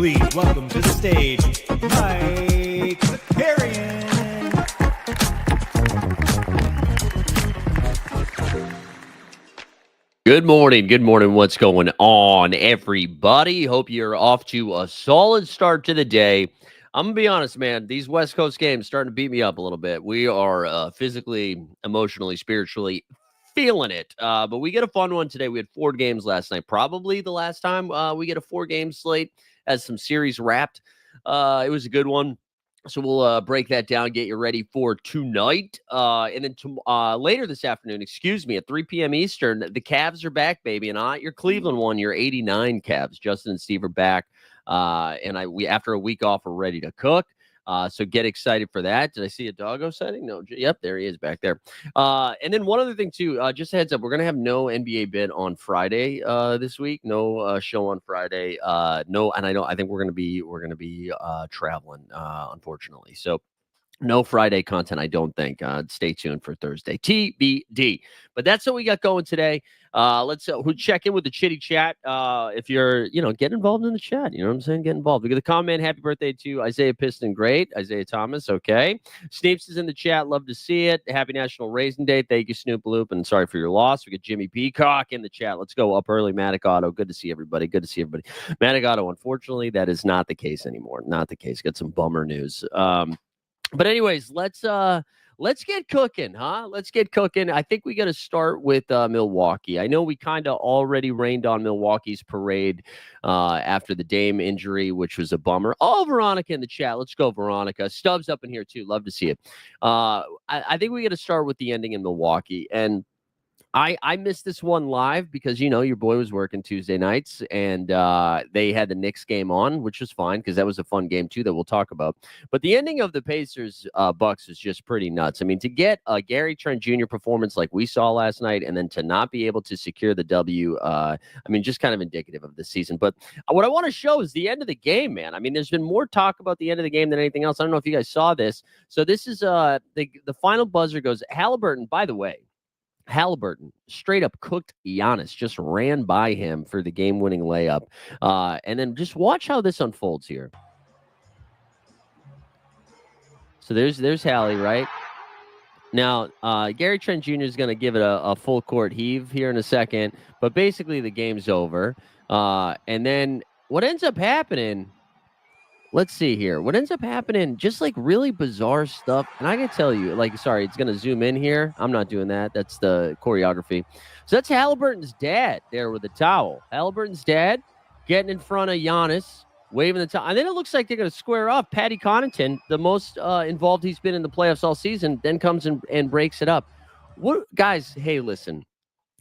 please welcome to the stage, Mike Zakarian. Good morning. Good morning. What's going on, everybody? Hope you're off to a solid start to the day. I'm going to be honest, man. These West Coast games starting to beat me up a little bit. We are physically, emotionally, spiritually feeling it. But we get a fun one today. We had 4 games last night. Probably the last time we get a 4-game slate as some series wrapped. It was a good one. So we'll break that down, get you ready for tonight. And then later this afternoon, at 3 p.m. Eastern, the Cavs are back, baby. And not your Cleveland one, your 89 Cavs. Justin and Steve are back. And we after a week off, are ready to cook. So get excited for that. Did I see a doggo setting? No. Yep, there he is back there. And then one other thing too, just a heads up, we're gonna have no NBA bit on Friday this week. No show on Friday. No, and I think we're gonna be traveling, unfortunately. So no Friday content, I don't think. Stay tuned for Thursday. TBD. But that's what we got going today. Let's we'll check in with the Chitty Chat. If you're, get involved in the chat. You know what I'm saying? Get involved. We got the comment. Happy birthday to Isaiah Piston. Great. Isaiah Thomas. Okay. Snapes is in the chat. Love to see it. Happy National Raisin Day. Thank you, Snoop Loop. And sorry for your loss. We got Jimmy Peacock in the chat. Let's go up early. Matic Auto. Good to see everybody. Matic Auto, unfortunately, that is not the case anymore. Not the case. Got some bummer news. But anyways, let's get cooking, huh? Let's get cooking. I think we got to start with Milwaukee. I know we kind of already rained on Milwaukee's parade after the Dame injury, which was a bummer. Oh, Veronica in the chat. Let's go, Veronica. Stubbs up in here too. Love to see it. I think we got to start with the ending in Milwaukee. And I missed this one live because, your boy was working Tuesday nights and they had the Knicks game on, which was fine because that was a fun game too that we'll talk about. But the ending of the Pacers Bucks is just pretty nuts. I mean, to get a Gary Trent Jr. performance like we saw last night and then to not be able to secure the W, just kind of indicative of the season. But what I want to show is the end of the game, man. I mean, there's been more talk about the end of the game than anything else. I don't know if you guys saw this. So this is the final buzzer goes Halliburton, by the way. Halliburton straight up cooked Giannis, just ran by him for the game-winning layup. And then just watch how this unfolds here. So there's Hallie, right? Now, Gary Trent Jr. is going to give it a full court heave here in a second, but basically the game's over. And then what ends up happening, let's see here. What ends up happening, just like really bizarre stuff. And I can tell you, sorry, it's going to zoom in here. I'm not doing that. That's the choreography. So that's Halliburton's dad there with the towel. Halliburton's dad getting in front of Giannis, waving the towel. And then it looks like they're going to square off. Patty Connaughton, the most involved he's been in the playoffs all season, then comes and breaks it up. What, guys, hey, listen,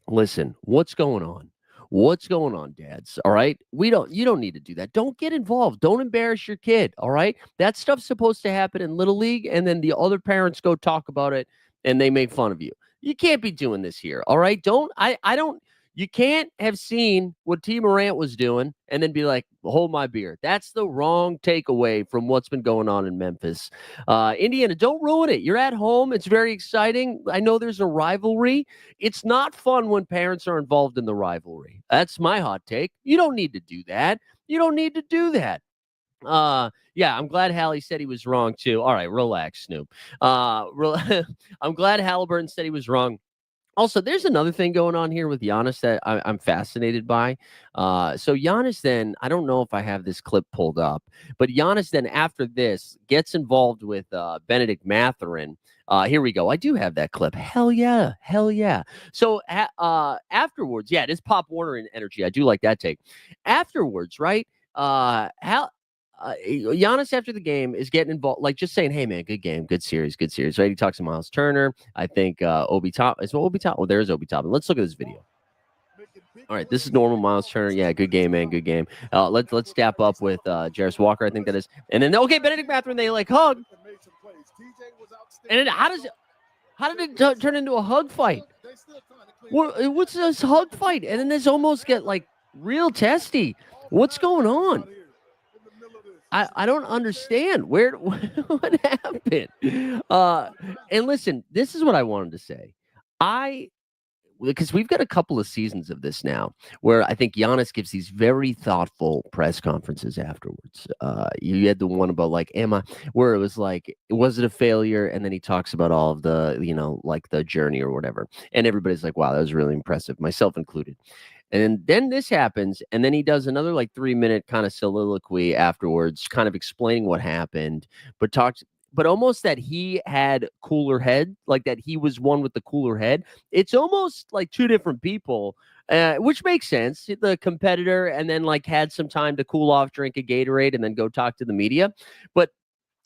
what's going on? What's going on, dads? All right. You don't need to do that. Don't get involved. Don't embarrass your kid. All right. That stuff's supposed to happen in Little League. And then the other parents go talk about it and they make fun of you. You can't be doing this here. All right. You can't have seen what T. Morant was doing and then be like, hold my beer. That's the wrong takeaway from what's been going on in Memphis. Indiana, don't ruin it. You're at home. It's very exciting. I know there's a rivalry. It's not fun when parents are involved in the rivalry. That's my hot take. You don't need to do that. Yeah, I'm glad Hallie said he was wrong too. All right, relax, Snoop. I'm glad Halliburton said he was wrong. Also, there's another thing going on here with Giannis that I'm fascinated by. So Giannis then, I don't know if I have this clip pulled up, but Giannis then after this gets involved with Benedict Mathurin. Here we go. I do have that clip. Hell yeah. So afterwards, yeah, it is Pop Warner energy. I do like that take. Afterwards, right? Giannis after the game is getting involved, like just saying, hey, man, good game, good series, right? He talks to Miles Turner. I think Obi Toppin. Is Obi Toppin? Oh, there's Obi Toppin. Let's look at this video. All right, this is normal Miles Turner. Yeah, good game, man, good game. Let's dap up with Jarris Walker, I think that is. And then, okay, Benedict Mathurin, they hug. And then how did it turn into a hug fight? What's this hug fight? And then this almost get real testy. What's going on? I don't understand what happened. And listen, this is what I wanted to say. because we've got a couple of seasons of this now where I think Giannis gives these very thoughtful press conferences afterwards. You had the one about like, where it was like, was it a failure? And then he talks about all of the, like the journey or whatever. And everybody's like, wow, that was really impressive, myself included. And then this happens, and then he does another like 3-minute kind of soliloquy afterwards, kind of explaining what happened, but almost that he had cooler head, like that he was one with the cooler head. It's almost like two different people, which makes sense. The competitor, and then like had some time to cool off, drink a Gatorade, and then go talk to the media. But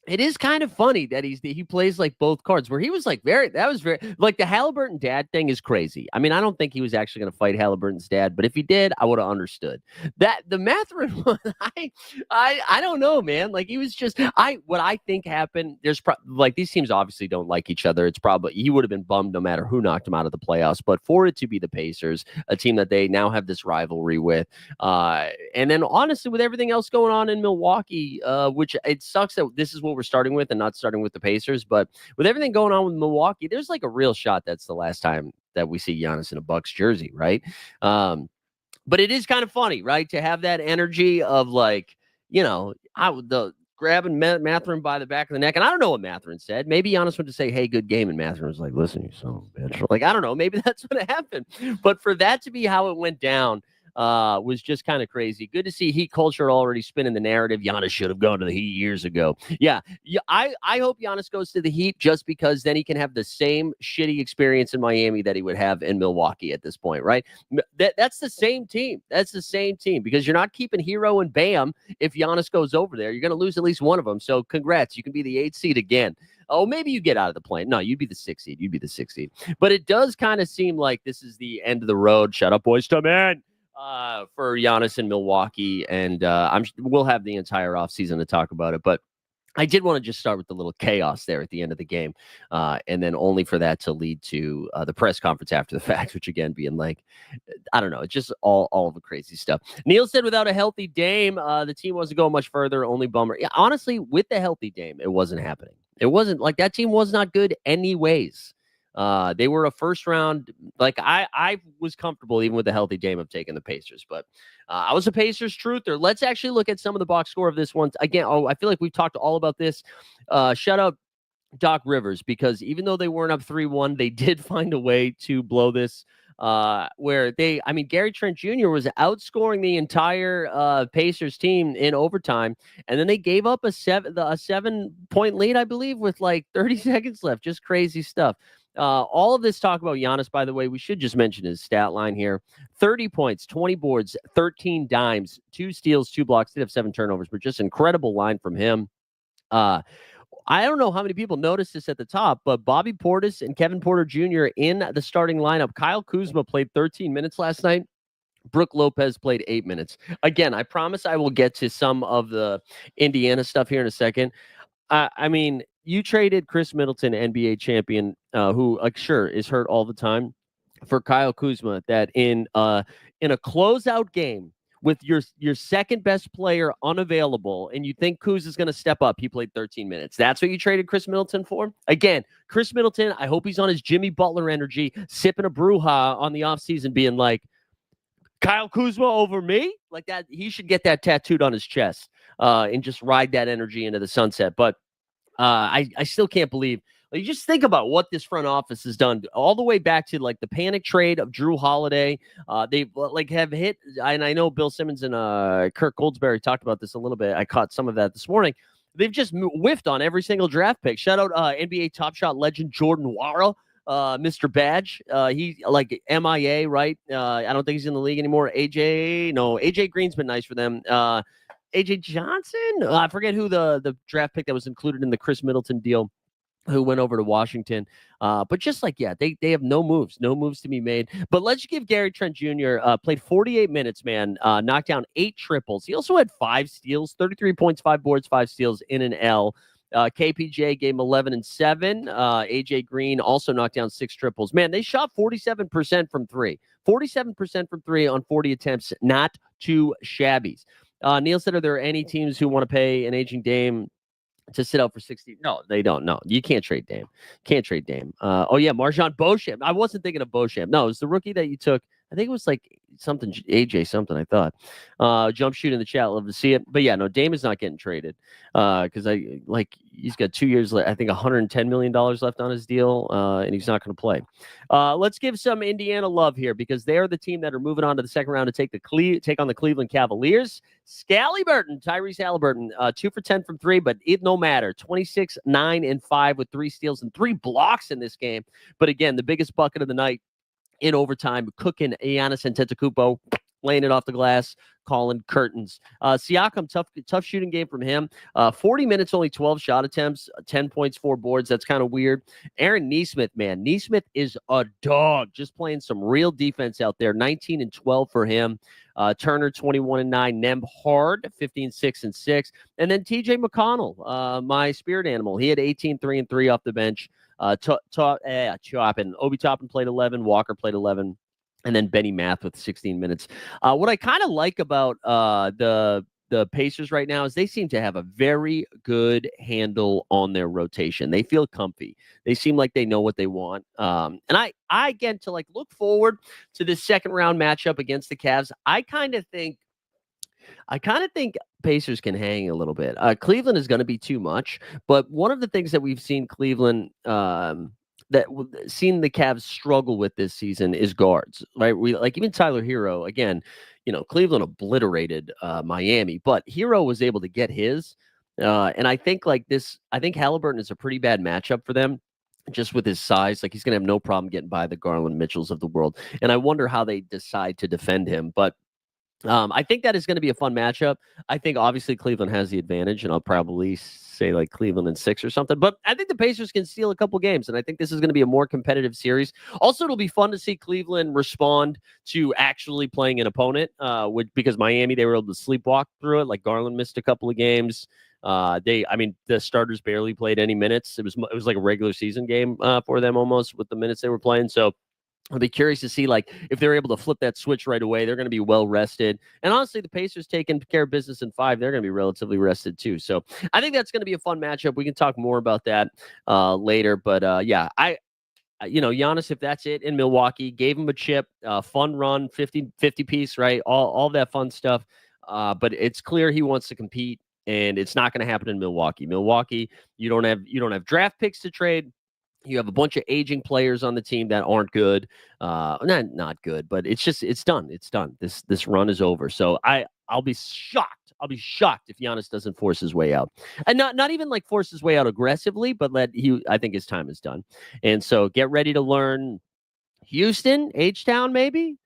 it is kind of funny that he plays like both cards, where he was like that was very like the Halliburton dad thing is crazy. I mean, I don't think he was actually going to fight Halliburton's dad, but if he did, I would have understood that. The Mathurin one, I don't know, man. Like he was just what I think happened. There's like these teams obviously don't like each other. It's probably he would have been bummed no matter who knocked him out of the playoffs, but for it to be the Pacers, a team that they now have this rivalry with, and then honestly with everything else going on in Milwaukee, which it sucks that this is what we're starting with and not starting with the Pacers. But with everything going on with Milwaukee, there's like a real shot that's the last time that we see Giannis in a Bucks jersey, right? But it is kind of funny, right, to have that energy of like, the grabbing Mathurin by the back of the neck. And I don't know what Mathurin said. Maybe Giannis went to say, hey, good game. And Mathurin was like, listen, you son of a bitch. Like, I don't know. Maybe that's what happened. But for that to be how it went down, was just kind of crazy. Good to see Heat culture already spinning the narrative. Giannis should have gone to the Heat years ago. Yeah, I hope Giannis goes to the Heat just because then he can have the same shitty experience in Miami that he would have in Milwaukee at this point, right? That's the same team. That's the same team because you're not keeping Hero and Bam if Giannis goes over there. You're going to lose at least one of them. So congrats. You can be the 8th seed again. Oh, maybe you get out of the play. No, you'd be the 6th seed. You'd be the 6th seed. But it does kind of seem like this is the end of the road. Shut up, boys. Come in. For Giannis in Milwaukee, and we'll have the entire offseason to talk about it. But I did want to just start with the little chaos there at the end of the game, and then only for that to lead to the press conference after the fact, which again being like, I don't know, it's just all of the crazy stuff. Neil said without a healthy Dame, the team wasn't going much further. Only bummer. Yeah, honestly, with the healthy Dame, it wasn't happening. It wasn't like that team was not good anyways. They were a first round. Like I was comfortable even with the healthy Dame of taking the Pacers, but I was a Pacers truther. Let's actually look at some of the box score of this one again. Oh, I feel like we've talked all about this. Shout out Doc Rivers, because even though they weren't up 3-1, they did find a way to blow this. Where Gary Trent Jr. was outscoring the entire Pacers team in overtime, and then they gave up a 7-point lead, I believe, with like 30 seconds left. Just crazy stuff. All of this talk about Giannis, by the way, we should just mention his stat line here. 30 points, 20 boards, 13 dimes, 2 steals, 2 blocks. Did have 7 turnovers, but just incredible line from him. I don't know how many people noticed this at the top, but Bobby Portis and Kevin Porter Jr. in the starting lineup. Kyle Kuzma played 13 minutes last night. Brooke Lopez played 8 minutes. Again, I promise I will get to some of the Indiana stuff here in a second. You traded Chris Middleton, NBA champion, who sure is hurt all the time, for Kyle Kuzma. That in a closeout game with your second best player unavailable, and you think Kuz is going to step up, he played 13 minutes. That's what you traded Chris Middleton for? Again, Chris Middleton, I hope he's on his Jimmy Butler energy, sipping a Brewha on the offseason, being like, Kyle Kuzma over me? Like that, he should get that tattooed on his chest and just ride that energy into the sunset. But I still can't believe. Like, just think about what this front office has done all the way back to like the panic trade of Drew Holiday. They like have hit, and I know Bill Simmons and Kirk Goldsberry talked about this a little bit. I caught some of that this morning. They've just whiffed on every single draft pick. Shout out NBA Top Shot legend Jordan Wara, Mr. Badge. He like MIA, right? I don't think he's in the league anymore. AJ Green's been nice for them. AJ Johnson? I forget who the draft pick that was included in the Chris Middleton deal, who went over to Washington. But just like, yeah, they have no moves to be made. But let's give Gary Trent Jr. Played 48 minutes, man, knocked down 8 triples. He also had 5 steals, 33 points, 5 boards, 5 steals in an L. KPJ gave him 11 and 7. AJ Green also knocked down 6 triples. Man, they shot 47% from 3. 47% from 3 on 40 attempts. Not too shabby. Neil said, are there any teams who want to pay an aging Dame to sit out for 60. No, they don't. No, you can't trade Dame. Can't trade Dame. Oh yeah, Marjan Beauchamp. I wasn't thinking of Beauchamp. No, it was the rookie that you took. I think it was like something AJ something. I thought. Jump shoot in the chat. Love to see it. But yeah, no, Dame is not getting traded because I like he's got 2 years. I think $110 million left on his deal, and he's not going to play. Let's give some Indiana love here because they're the team that are moving on to the second round to take on the Cleveland Cavaliers. Scally Burton, Tyrese Halliburton, 2 for 10 from 3, but it no matter. 26, 9, and 5 with 3 steals and 3 blocks in this game. But again, the biggest bucket of the night in overtime, cooking Giannis Antetokounmpo, laying it off the glass, calling curtains. Siakam, tough shooting game from him. 40 minutes, only 12 shot attempts, 10 points, 4 boards. That's kind of weird. Aaron Nesmith, man. Nesmith is a dog, just playing some real defense out there. 19 and 12 for him. Turner, 21 and 9. Nembhard, 15, 6 and 6. And then TJ McConnell, my spirit animal. He had 18, 3 and 3 off the bench. Obi Toppin played 11. Walker played 11. And then Benny Math with 16 minutes. What I kind of like about the Pacers right now is they seem to have a very good handle on their rotation. They feel comfy. They seem like they know what they want. And I again, to like look forward to this second round matchup against the Cavs, I kind of think Pacers can hang a little bit. Cleveland is going to be too much, but one of the things that we've seen Cleveland seen the Cavs struggle with this season is guards, right? We like even Tyler Hero again. Cleveland obliterated Miami, but Hero was able to get his. And I think I think Halliburton is a pretty bad matchup for them. Just with his size, like he's going to have no problem getting by the Garland Mitchells of the world. And I wonder how they decide to defend him. But I think that is going to be a fun matchup. I think obviously Cleveland has the advantage, and I'll probably say like Cleveland in 6 or something. But I think the Pacers can steal a couple games, and I think this is going to be a more competitive series. Also, it'll be fun to see Cleveland respond to actually playing an opponent, because Miami, they were able to sleepwalk through it. Like Garland missed a couple of games. The starters barely played any minutes. It was like a regular season game for them almost with the minutes they were playing. So I'll be curious to see like if they're able to flip that switch right away. They're going to be well rested. And honestly, the Pacers taking care of business in 5. They're going to be relatively rested too. So I think that's going to be a fun matchup. We can talk more about that later. But yeah, Giannis, if that's it in Milwaukee, gave him a chip, fun run, 50 piece, right? All that fun stuff. But it's clear he wants to compete, and it's not going to happen in Milwaukee. Milwaukee, you don't have draft picks to trade. You have a bunch of aging players on the team that aren't good. Not good, but it's done. It's done. This run is over. So I'll be shocked. I'll be shocked if Giannis doesn't force his way out. And not even like force his way out aggressively, but I think his time is done. And so get ready to learn Houston, H-Town, maybe.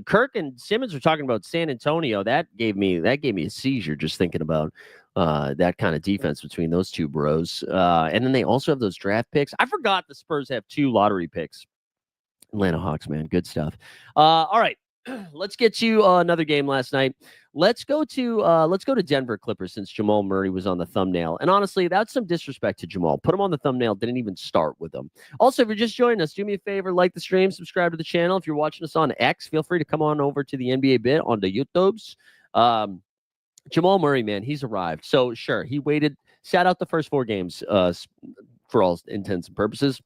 Kirk and Simmons were talking about San Antonio. That gave me a seizure just thinking about that kind of defense between those two bros. And then they also have those draft picks. I forgot the Spurs have 2 lottery picks. Atlanta Hawks, man, good stuff. All right, let's get to another game last night. Let's go to Denver Clippers since Jamal Murray was on the thumbnail. And honestly, that's some disrespect to Jamal. Put him on the thumbnail, didn't even start with him. Also, if you're just joining us, do me a favor, like the stream, subscribe to the channel. If you're watching us on X, feel free to come on over to the NBA Bit on the YouTubes. Jamal Murray, man, he's arrived. So sure, he sat out the first 4 games for all intents and purposes.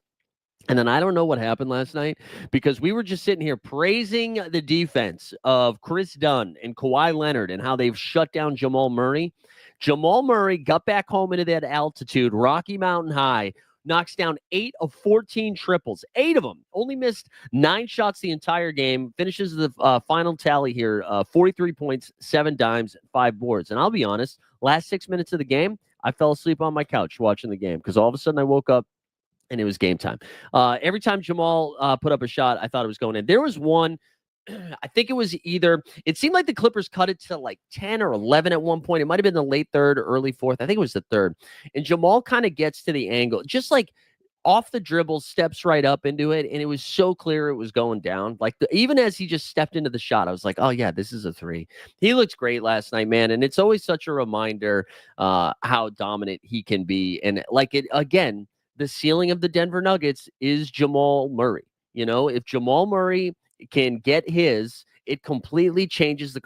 And then I don't know what happened last night because we were just sitting here praising the defense of Chris Dunn and Kawhi Leonard and how they've shut down Jamal Murray. Jamal Murray got back home into that altitude, Rocky Mountain High, knocks down 8 of 14 triples, 8 of them. Only missed 9 shots the entire game. Finishes the final tally here, 43 points, 7 dimes, 5 boards. And I'll be honest, last 6 minutes of the game, I fell asleep on my couch watching the game because all of a sudden I woke up and it was game time. Every time Jamal put up a shot, I thought it was going in. There was one, I think it seemed like the Clippers cut it to like 10 or 11 at one point. It might have been the late 3rd or early 4th. I think it was the 3rd. And Jamal kind of gets to the angle, just like off the dribble, steps right up into it. And it was so clear it was going down. Like even as he just stepped into the shot, I was like, oh yeah, this is a 3. He looks great last night, man. And it's always such a reminder how dominant he can be. And like it again, the ceiling of the Denver Nuggets is Jamal Murray. If Jamal Murray can get his, it completely changes the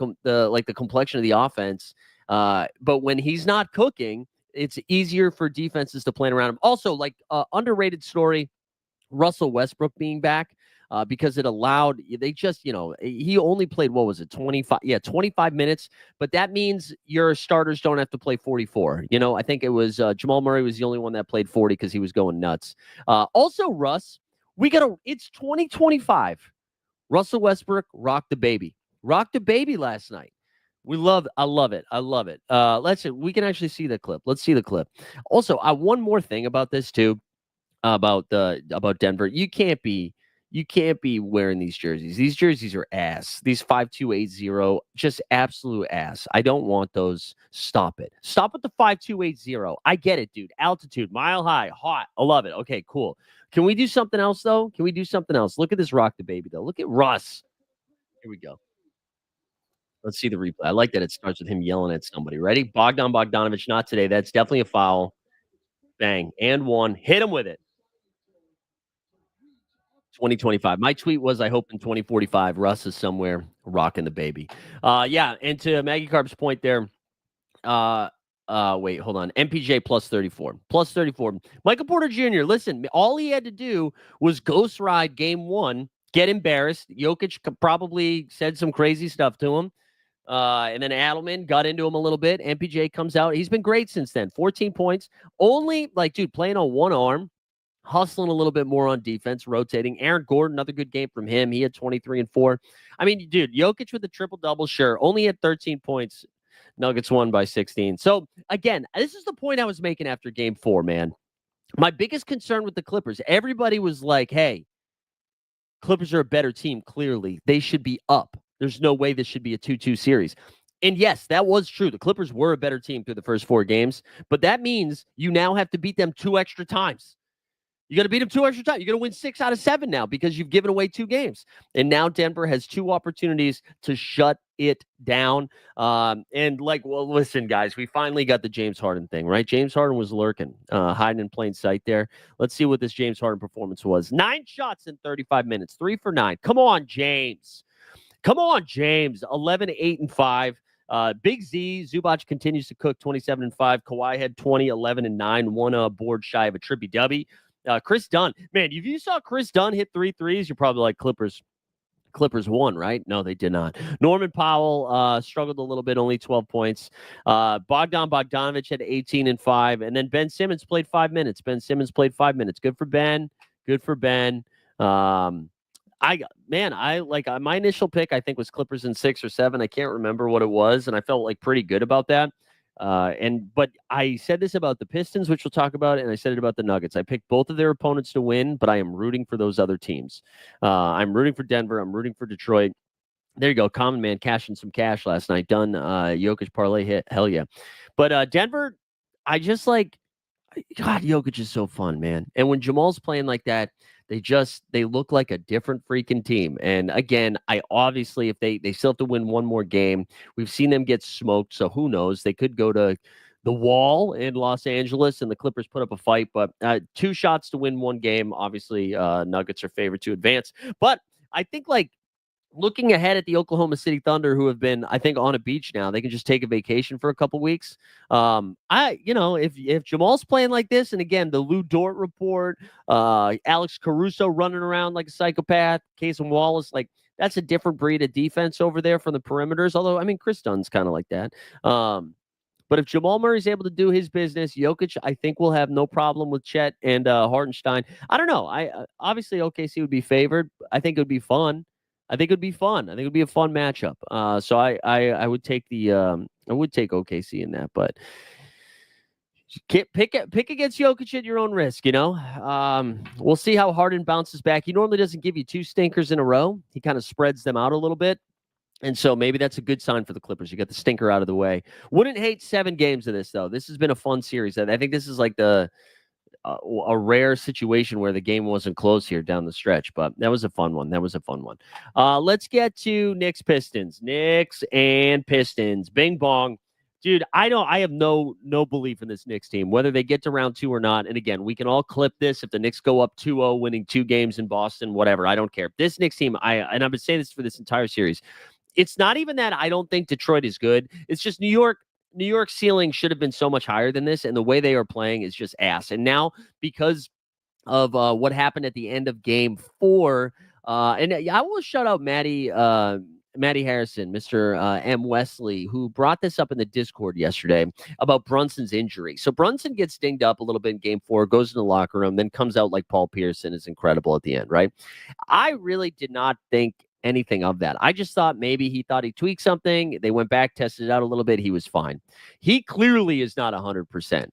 complexion of the offense. But when he's not cooking, it's easier for defenses to plan around him. Also, like underrated story, Russell Westbrook being back. Because it allowed they just, he only played, what was it, 25? Yeah, 25 minutes. But that means your starters don't have to play 44. I think it was Jamal Murray was the only one that played 40 because he was going nuts. Also, Russ, it's 2025. Russell Westbrook rocked the baby. Rocked the baby last night. I love it. I love it. We can actually see the clip. Let's see the clip. Also, one more thing about this too, about Denver. You can't be wearing these jerseys. These jerseys are ass. These 5280, just absolute ass. I don't want those. Stop it. Stop with the 5280. I get it, dude. Altitude, mile high, hot. I love it. Okay, cool. Can we do something else, though? Can we do something else? Look at this rock the baby, though. Look at Russ. Here we go. Let's see the replay. I like that it starts with him yelling at somebody. Ready? Bogdanovich, not today. That's definitely a foul. Bang. And one. Hit him with it. 2025. My tweet was, I hope in 2045, Russ is somewhere rocking the baby. Yeah, and to Maggie Carp's point there, wait, hold on. MPJ plus 34. Plus 34. Michael Porter Jr., listen, all he had to do was ghost ride game one, get embarrassed. Jokic probably said some crazy stuff to him. And then Adelman got into him a little bit. MPJ comes out. He's been great since then. 14 points. Only, dude, playing on one arm. Hustling a little bit more on defense, rotating. Aaron Gordon, another good game from him. He had 23 and 4. I mean, dude, Jokic with a triple-double, sure. Only had 13 points. Nuggets won by 16. So, again, this is the point I was making after game 4, man. My biggest concern with the Clippers, everybody was like, hey, Clippers are a better team, clearly. They should be up. There's no way this should be a 2-2 series. And yes, that was true. The Clippers were a better team through the first 4 games, but that means you now have to beat them 2 extra times. You got to beat them 2 extra times. You're going to win 6 out of 7 now because you've given away 2 games. And now Denver has 2 opportunities to shut it down. Listen, guys, we finally got the James Harden thing, right? James Harden was lurking, hiding in plain sight there. Let's see what this James Harden performance was. 9 shots in 35 minutes, 3 for 9. Come on, James. 11, 8, and 5. Big Z, Zubac continues to cook 27 and 5. Kawhi had 20, 11, and 9. One board shy of a trippy W. Chris Dunn, man, if you saw Chris Dunn hit 3 threes, you're probably like Clippers won, right? No, they did not. Norman Powell struggled a little bit, only 12 points. Bogdanovich had 18 and 5. And then Ben Simmons played 5 minutes. Good for Ben. My initial pick, I think, was Clippers in 6 or 7. I can't remember what it was, and I felt like pretty good about that. But I said this about the Pistons, which we'll talk about, and I said it about the Nuggets. I picked both of their opponents to win, but I am rooting for those other teams. I'm rooting for Denver. I'm rooting for Detroit. There you go. Common Man cashing some cash last night. Done. Jokic parlay hit. Hell yeah. But Denver, I just like, God, Jokic is so fun, man. And when Jamal's playing like that, they look like a different freaking team. And again, if they still have to win one more game. We've seen them get smoked, so who knows? They could go to the Wall in Los Angeles and the Clippers put up a fight, but 2 shots to win one game. Obviously, Nuggets are favored to advance. But I think, looking ahead at the Oklahoma City Thunder, who have been, I think, on a beach now, they can just take a vacation for a couple weeks. If Jamal's playing like this, and again, the Lou Dort report, Alex Caruso running around like a psychopath, Casey Wallace, that's a different breed of defense over there from the perimeters. Although, I mean, Chris Dunn's kind of like that. But if Jamal Murray's able to do his business, Jokic, I think, will have no problem with Chet and Hartenstein. I don't know. Obviously OKC would be favored. I think it would be fun. I think it would be a fun matchup. So I would take OKC in that, but pick against Jokic at your own risk. We'll see how Harden bounces back. He normally doesn't give you 2 stinkers in a row. He kind of spreads them out a little bit. And so maybe that's a good sign for the Clippers. You got the stinker out of the way. Wouldn't hate 7 games of this, though. This has been a fun series. I think this is like a rare situation where the game wasn't close here down the stretch, but that was a fun one. Let's get to Knicks Pistons. Knicks and Pistons. Bing bong. Dude, I have no belief in this Knicks team, whether they get to round 2 or not. And again, we can all clip this if the Knicks go up 2-0, winning 2 games in Boston, whatever. I don't care. This Knicks team, and I've been saying this for this entire series, it's not even that I don't think Detroit is good. It's just New York. New York's ceiling should have been so much higher than this, and the way they are playing is just ass. And now, because of what happened at the end of game 4, and I will shout out Maddie Harrison, Mr. M. Wesley, who brought this up in the Discord yesterday about Brunson's injury. So Brunson gets dinged up a little bit in game 4, goes in the locker room, then comes out like Paul Pierce and is incredible at the end, right? I really did not think anything of that. I just thought maybe he thought he tweaked something. They went back, tested it out a little bit. He was fine. He clearly is not 100%.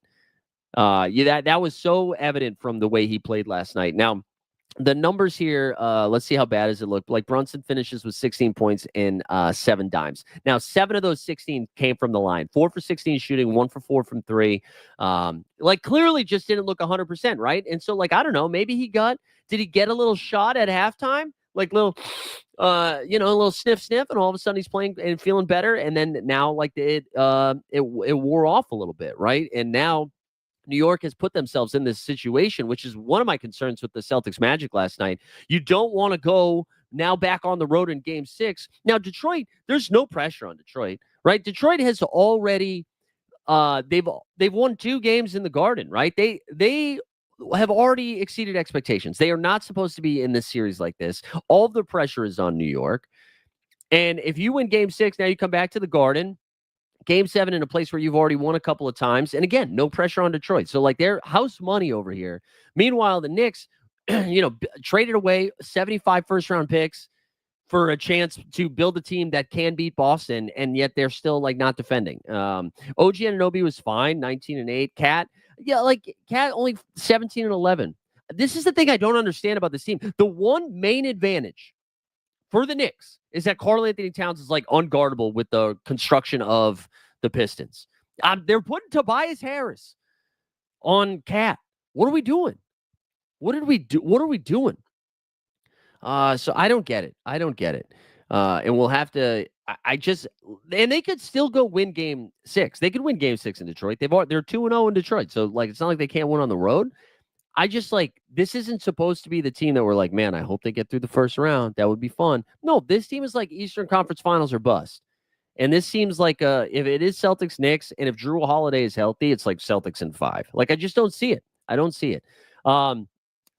That was so evident from the way he played last night. Now, the numbers here, let's see how bad does it look. Like Brunson finishes with 16 points and 7 dimes. Now, 7 of those 16 came from the line. 4 for 16 shooting, 1 for 4 from 3. Like clearly just didn't look 100%, right? And so, like, I don't know, maybe did he get a little shot at halftime? Like little, a little sniff, and all of a sudden he's playing and feeling better. And then now, like it wore off a little bit, right? And now New York has put themselves in this situation, which is one of my concerns with the Celtics Magic last night. You don't want to go now back on the road in game 6. Now, Detroit, there's no pressure on Detroit, right? Detroit has already, they've won 2 games in the Garden, right? They have already exceeded expectations. They are not supposed to be in this series like this. All the pressure is on New York. And if you win game 6, now you come back to the Garden, game 7 in a place where you've already won a couple of times. And again, no pressure on Detroit. So like they're house money over here. Meanwhile, the Knicks, traded away 75 first-round picks for a chance to build a team that can beat Boston, and yet they're still like not defending. OG Anunoby was fine, 19-8. Cat only 17-11. This is the thing I don't understand about this team. The one main advantage for the Knicks is that Karl-Anthony Towns is like unguardable with the construction of the Pistons. They're putting Tobias Harris on Cat. What are we doing? What are we doing? So I don't get it. And we'll have to. And they could still go win game 6. They could win game 6 in Detroit. They're 2-0 in Detroit. So like it's not like they can't win on the road. I just this isn't supposed to be the team that we're like, man, I hope they get through the first round. That would be fun. No, this team is like Eastern Conference Finals or bust. And this seems like if it is Celtics Knicks, and if Drew Holiday is healthy, it's like Celtics in 5. Like I just don't see it. I don't see it.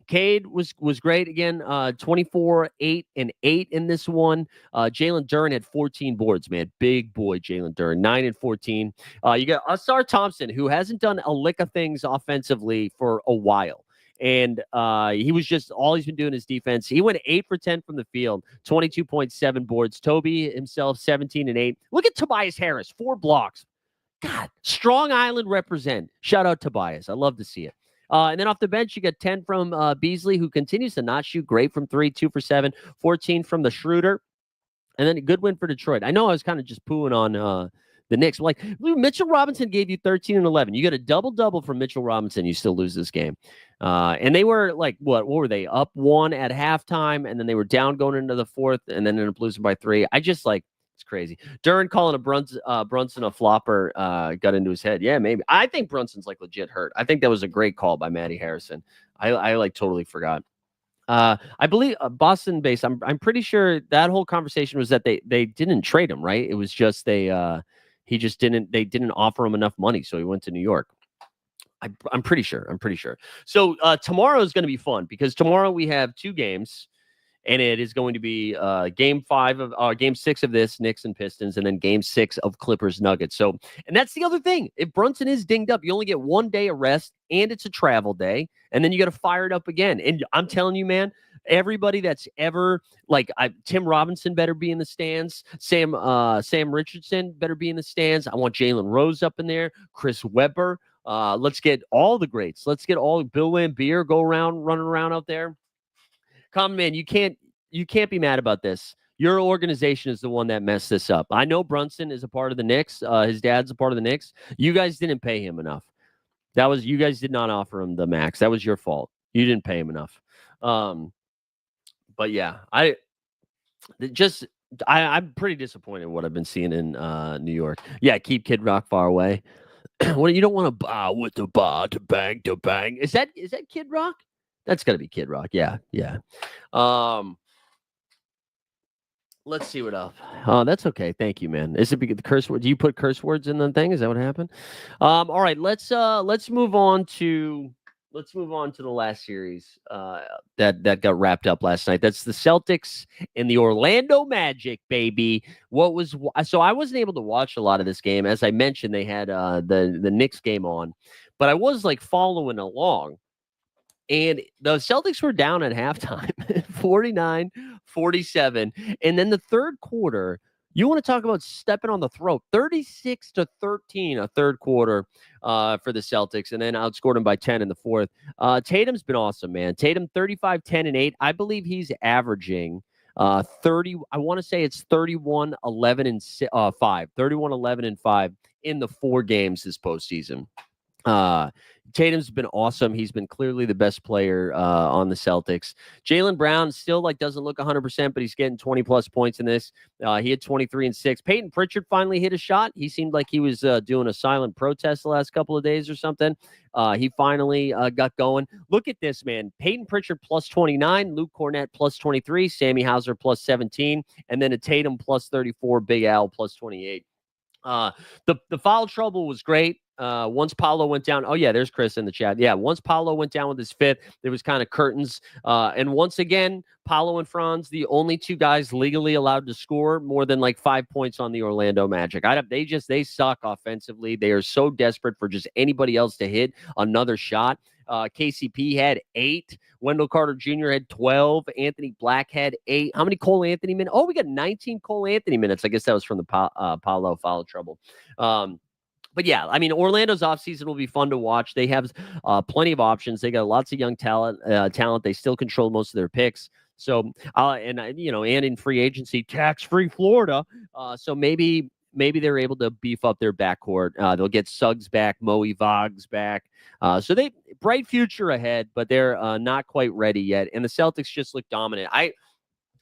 Cade was great again. 24, 8, and 8 in this one. Jalen Duren had 14 boards, man. Big boy Jalen Duren, 9 and 14. You got Asar Thompson, who hasn't done a lick of things offensively for a while. And he was just all he's been doing is defense. He went 8 for 10 from the field, 22.7 boards. Toby himself, 17 and 8. Look at Tobias Harris, 4 blocks. God, Strong Island represent. Shout out Tobias. I love to see it. And then off the bench, you got 10 from Beasley, who continues to not shoot great from 3, 2 for 7, 14 from the Schroeder. And then a good win for Detroit. I know I was kind of just pooing on the Knicks. Like, Mitchell Robinson gave you 13 and 11. You got a double-double from Mitchell Robinson. You still lose this game. And they were like, what were they? Up 1 at halftime, and then they were down going into the 4th, and then ended up losing by 3. I just it's crazy. Duren calling a Brunson a flopper got into his head. Yeah, maybe. I think Brunson's like legit hurt. I think that was a great call by Maddie Harrison. I like totally forgot. I believe Boston based. I'm pretty sure that whole conversation was that they didn't trade him, right? It was just they didn't offer him enough money, so he went to New York. I'm pretty sure. So tomorrow is going to be fun because tomorrow we have 2 games. And it is going to be game 6 of this, Knicks and Pistons, and then game 6 of Clippers Nuggets. So, and that's the other thing. If Brunson is dinged up, you only get 1 day of rest, and it's a travel day, and then you got to fire it up again. And I'm telling you, man, everybody that's ever Tim Robinson better be in the stands. Sam Richardson better be in the stands. I want Jalen Rose up in there. Chris Webber. Let's get all the greats. Let's get all Bill Laimbeer running around out there. Come, man, you can't be mad about this. Your organization is the one that messed this up. I know Brunson is a part of the Knicks. His dad's a part of the Knicks. You guys didn't pay him enough. You guys did not offer him the max. That was your fault. You didn't pay him enough. But yeah, I'm pretty disappointed in what I've been seeing in New York. Yeah, keep Kid Rock far away. Well, you don't want to bow with the bar to bang to bang. Is that Kid Rock? That's got to be Kid Rock. Yeah. Let's see what else. Oh, that's okay. Thank you, man. Is it because the curse word? Do you put curse words in the thing? Is that what happened? All right. Let's move on to the last series that got wrapped up last night. That's the Celtics and the Orlando Magic, baby. So I wasn't able to watch a lot of this game. As I mentioned, they had the Knicks game on, but I was like following along. And the Celtics were down at halftime, 49-47. And then the third quarter, you want to talk about stepping on the throat, 36-13, a third quarter for the Celtics, and then outscored them by 10 in the fourth. Tatum's been awesome, man. Tatum, 35, 10, and 8. I believe he's averaging 30. I want to say it's 31, 11, and 5. 31, 11, and 5 in the 4 games this postseason. Tatum's been awesome. He's been clearly the best player on the Celtics. Jaylen Brown still doesn't look 100%, but he's getting 20 plus points in this. He had 23 and 6. Peyton Pritchard finally hit a shot. He seemed like he was doing a silent protest the last couple of days or something. He finally got going. Look at this, man. Peyton Pritchard plus 29, Luke Cornett plus 23, Sammy Hauser plus 17, and then a Tatum plus 34, Big Al plus 28. The foul trouble was great. Once Paolo went down, oh yeah, there's Chris in the chat. Yeah, once Paolo went down with his fifth, there was kind of curtains. And once again, Paolo and Franz, the only 2 guys legally allowed to score more than 5 points on the Orlando Magic. They suck offensively. They are so desperate for just anybody else to hit another shot. KCP had 8. Wendell Carter Jr. had 12. Anthony Black had 8. How many Cole Anthony minutes? Oh, we got 19 Cole Anthony minutes. I guess that was from the Paolo foul trouble. But yeah, I mean, Orlando's offseason will be fun to watch. They have plenty of options. They got lots of young talent. They still control most of their picks. So, and in free agency, tax-free Florida. So maybe they're able to beef up their backcourt. They'll get Suggs back, Moe Vogs back. So they bright future ahead, but they're not quite ready yet. And the Celtics just look dominant.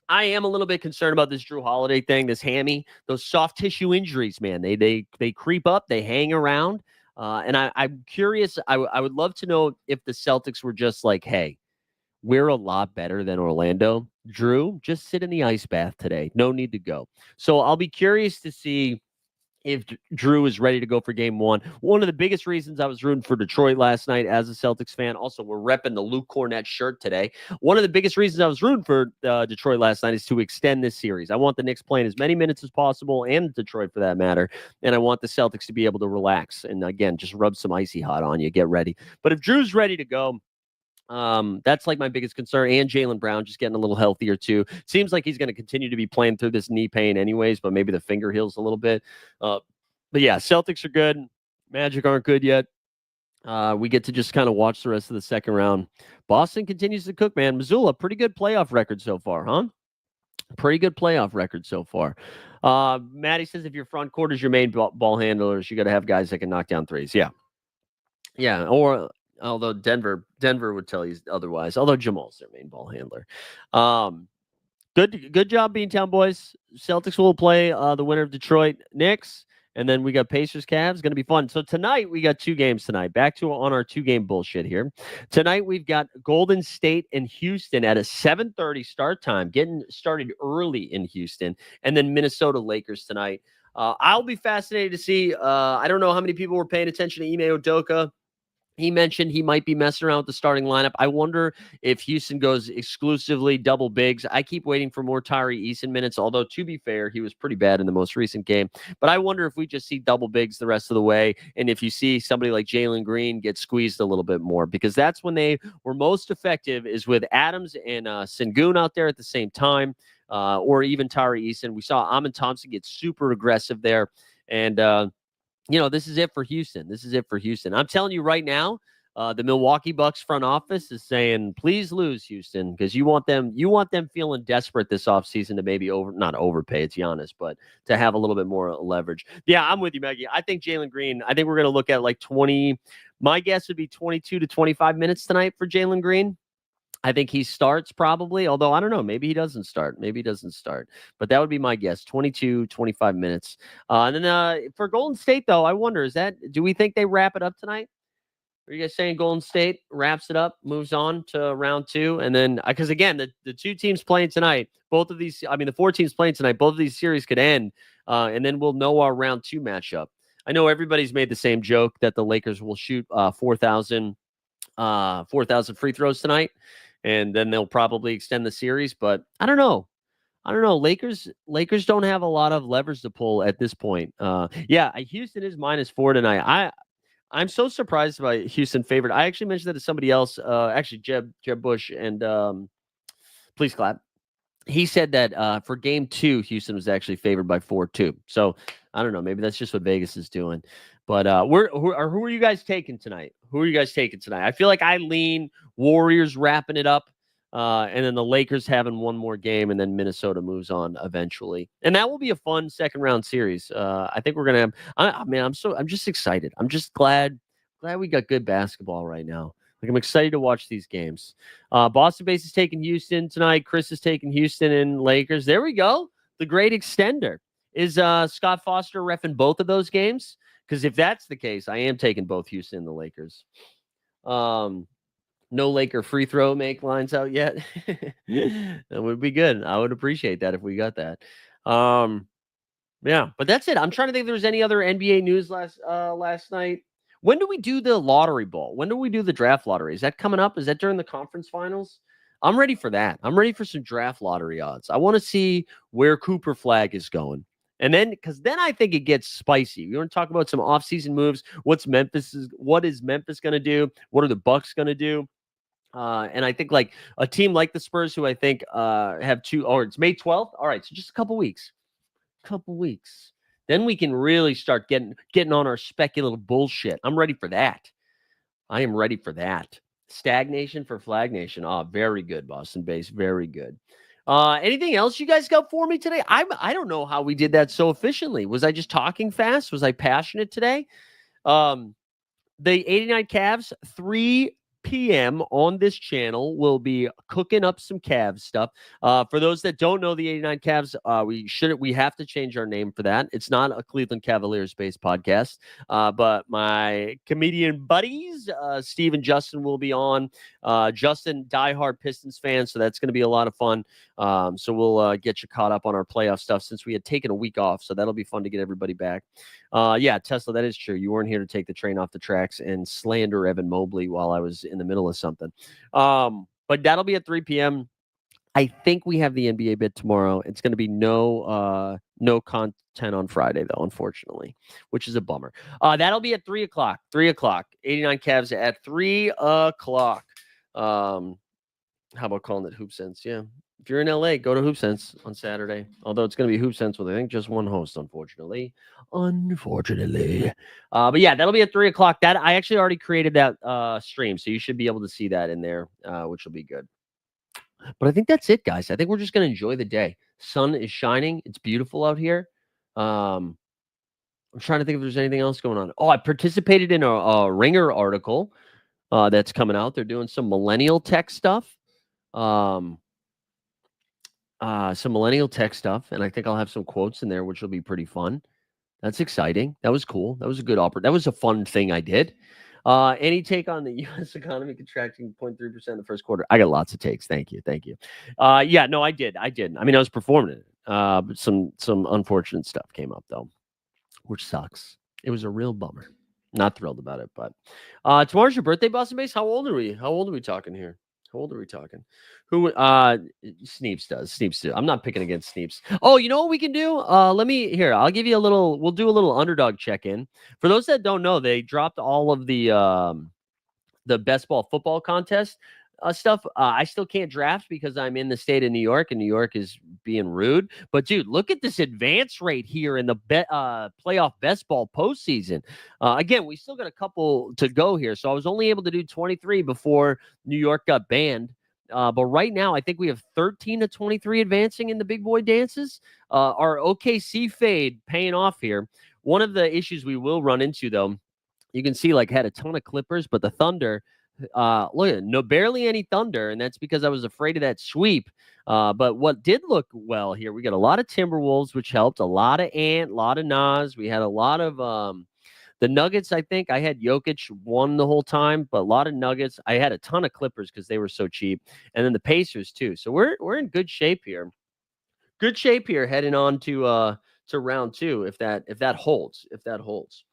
I am a little bit concerned about this Drew Holiday thing, this hammy, those soft tissue injuries, man. They creep up, they hang around. And I'm curious. I would love to know if the Celtics were just like, hey, we're a lot better than Orlando. Drew, just sit in the ice bath today. No need to go. So I'll be curious to see if Drew is ready to go for game 1. One of the biggest reasons I was rooting for Detroit last night as a Celtics fan, also we're repping the Luke Cornett shirt today. One of the biggest reasons I was rooting for Detroit last night is to extend this series. I want the Knicks playing as many minutes as possible, and Detroit for that matter, and I want the Celtics to be able to relax and, again, just rub some icy hot on you, get ready. But if Drew's ready to go, that's my biggest concern. And Jaylen Brown just getting a little healthier too. Seems like he's going to continue to be playing through this knee pain anyways, but maybe the finger heals a little bit. But yeah, Celtics are good. Magic aren't good yet. We get to just kind of watch the rest of the second round. Boston continues to cook, man. Missoula, pretty good playoff record so far, huh? Pretty good playoff record so far. Maddie says if your front court is your main ball handlers, you got to have guys that can knock down threes. Yeah. Yeah, or although Denver would tell you otherwise. Although Jamal's their main ball handler. Good job, Beantown boys. Celtics will play the winner of Detroit Knicks, and then we got Pacers Cavs. Going to be fun. So tonight we got 2 games tonight. Back to on our 2-game bullshit here. Tonight we've got Golden State and Houston at a 7:30 start time, getting started early in Houston, and then Minnesota Lakers tonight. I'll be fascinated to see. I don't know how many people were paying attention to Ime Udoka. He mentioned he might be messing around with the starting lineup. I wonder if Houston goes exclusively double bigs. I keep waiting for more Tyree Eason minutes, although to be fair, he was pretty bad in the most recent game. But I wonder if we just see double bigs the rest of the way, and if you see somebody like Jalen Green get squeezed a little bit more, because that's when they were most effective, is with Adams and Sengun out there at the same time, or even Tyree Eason. We saw Amin Thompson get super aggressive there, and this is it for Houston. This is it for Houston. I'm telling you right now, the Milwaukee Bucks front office is saying, please lose, Houston, because you want them feeling desperate this offseason to maybe not overpay, it's Giannis, but to have a little bit more leverage. Yeah, I'm with you, Maggie. I think Jalen Green, I think we're going to look at 20. My guess would be 22 to 25 minutes tonight for Jalen Green. I think he starts probably, although I don't know. Maybe he doesn't start. But that would be my guess, 22, 25 minutes. And then for Golden State, though, I wonder, do we think they wrap it up tonight? Are you guys saying Golden State wraps it up, moves on to round 2? And then, because again, the 2 teams playing tonight, both of these, I mean, the 4 teams playing tonight, both of these series could end. And then we'll know our round 2 matchup. I know everybody's made the same joke that the Lakers will shoot 4,000 free throws tonight, and then they'll probably extend the series. But I don't know. Lakers don't have a lot of levers to pull at this point. Houston is -4 tonight. I'm so surprised by Houston favored. I actually mentioned that to somebody else. Actually, Jeb Bush, and please clap. He said that for game 2, Houston was actually favored by 4-2. So I don't know. Maybe that's just what Vegas is doing. But who are you guys taking tonight? Who are you guys taking tonight? I feel like I lean Warriors wrapping it up. And then the Lakers having one more game, and then Minnesota moves on eventually. And that will be a fun second round series. I think we're gonna have. I'm just excited. I'm just glad we got good basketball right now. Like, I'm excited to watch these games. Boston Base is taking Houston tonight. Chris is taking Houston and Lakers. There we go. The great extender. Is Scott Foster reffing both of those games? Because if that's the case, I am taking both Houston and the Lakers. No Laker free throw make lines out yet. That would be good. I would appreciate that if we got that. Yeah, but that's it. I'm trying to think if there's any other NBA news last night. When do we do the lottery ball? When do we do the draft lottery? Is that coming up? Is that during the conference finals? I'm ready for that. I'm ready for some draft lottery odds. I want to see where Cooper Flag is going. And then, because then I think it gets spicy. We want to talk about some offseason moves. What is Memphis going to do? What are the Bucks going to do? And I think like a team like the Spurs, who I think have it's May 12th. All right, so just a couple weeks. Then we can really start getting on our speculative bullshit. I'm ready for that. I am ready for that. Stagnation for Flag Nation. Oh, very good, Boston Base. Very good. Anything else you guys got for me today? I don't know how we did that so efficiently. Was I just talking fast? Was I passionate today? The 89 Cavs, 3 p.m. on this channel, will be cooking up some Cavs stuff. For those that don't know the 89 Cavs, we have to change our name for that. It's not a Cleveland Cavaliers based podcast, but my comedian buddies, Steve and Justin, will be on. Justin, diehard Pistons fan, so that's going to be a lot of fun. So we'll get you caught up on our playoff stuff since we had taken a week off, so that'll be fun to get everybody back. Yeah, Tesla, that is true. You weren't here to take the train off the tracks and slander Evan Mobley while I was in the middle of something. But that'll be at 3 p.m. I think we have the NBA bit tomorrow. It's going to be no content on Friday, though, unfortunately, which is a bummer. That'll be at 3 o'clock. 3 o'clock. 89 Cavs at 3 o'clock. How about calling it Hoop Sense? Yeah. If you're in LA, go to Hoop Sense on Saturday. Although it's going to be Hoop Sense with, I think, just one host, unfortunately. But yeah, that'll be at 3 o'clock. That I actually already created that stream, so you should be able to see that in there, which will be good. But I think that's it, guys. I think we're just going to enjoy the day. Sun is shining. It's beautiful out here. I'm trying to think if there's anything else going on. Oh, I participated in a Ringer article that's coming out. They're doing some millennial tech stuff. And I think I'll have some quotes in there, which will be pretty fun. That's exciting. That was cool. That was a good that was a fun thing I did. Any take on the U.S. economy contracting 0.3% in the first quarter? I got lots of takes. Thank you. Yeah, no, I did. I mean, I was performing it. But some unfortunate stuff came up, though, which sucks. It was a real bummer. Not thrilled about it, but tomorrow's your birthday, Boston Base. How old are we? How old are we talking here? How old are we talking? Who Sneeps does. Sneeps do. I'm not picking against Sneeps. Oh, you know what we can do? I'll give you we'll do a little underdog check-in. For those that don't know, they dropped all of the best ball football contest stuff. I still can't draft because I'm in the state of New York, and New York is being rude. But dude, look at this advance rate here in the playoff best ball postseason. Again, we still got a couple to go here, so I was only able to do 23 before New York got banned. But right now, I think we have 13 to 23 advancing in the big boy dances. Our OKC fade paying off here. One of the issues we will run into, though, you can see had a ton of Clippers, but the Thunder. Look, barely any Thunder, and that's because I was afraid of that sweep. But what did look well here, we got a lot of Timberwolves, which helped, a lot of Ant, a lot of Nas. We had a lot of The Nuggets, I think I had Jokic won the whole time, but a lot of Nuggets. I had a ton of Clippers because they were so cheap, and then the Pacers too. So we're in good shape here. Good shape here heading on to round 2 if that holds. If that holds.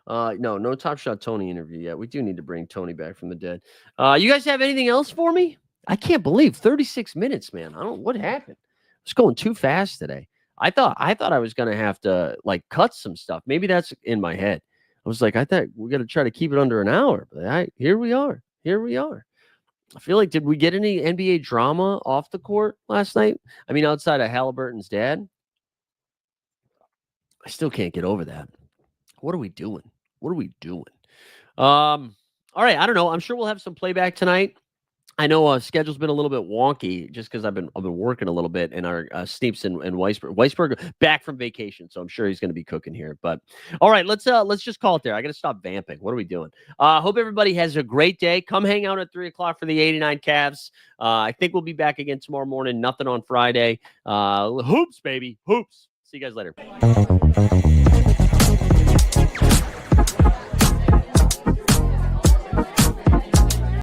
No Top Shot Tony interview yet. We do need to bring Tony back from the dead. You guys have anything else for me? I can't believe 36 minutes, man. I don't what happened. It's going too fast today. I thought I was gonna have to like cut some stuff. Maybe that's in my head. I was like, I thought we got to try to keep it under an hour. But here we are. Here we are. I feel like, did we get any NBA drama off the court last night? I mean, outside of Halliburton's dad, I still can't get over that. What are we doing? What are we doing? All right. I don't know. I'm sure we'll have some playback tonight. I know schedule's been a little bit wonky just because I've been working a little bit, and our Sneeps and Weisberg back from vacation, so I'm sure he's going to be cooking here. But all right, let's just call it there. I got to stop vamping. What are we doing? Hope everybody has a great day. Come hang out at 3:00 for the 89 Cavs. I think we'll be back again tomorrow morning. Nothing on Friday. Hoops, baby, hoops. See you guys later.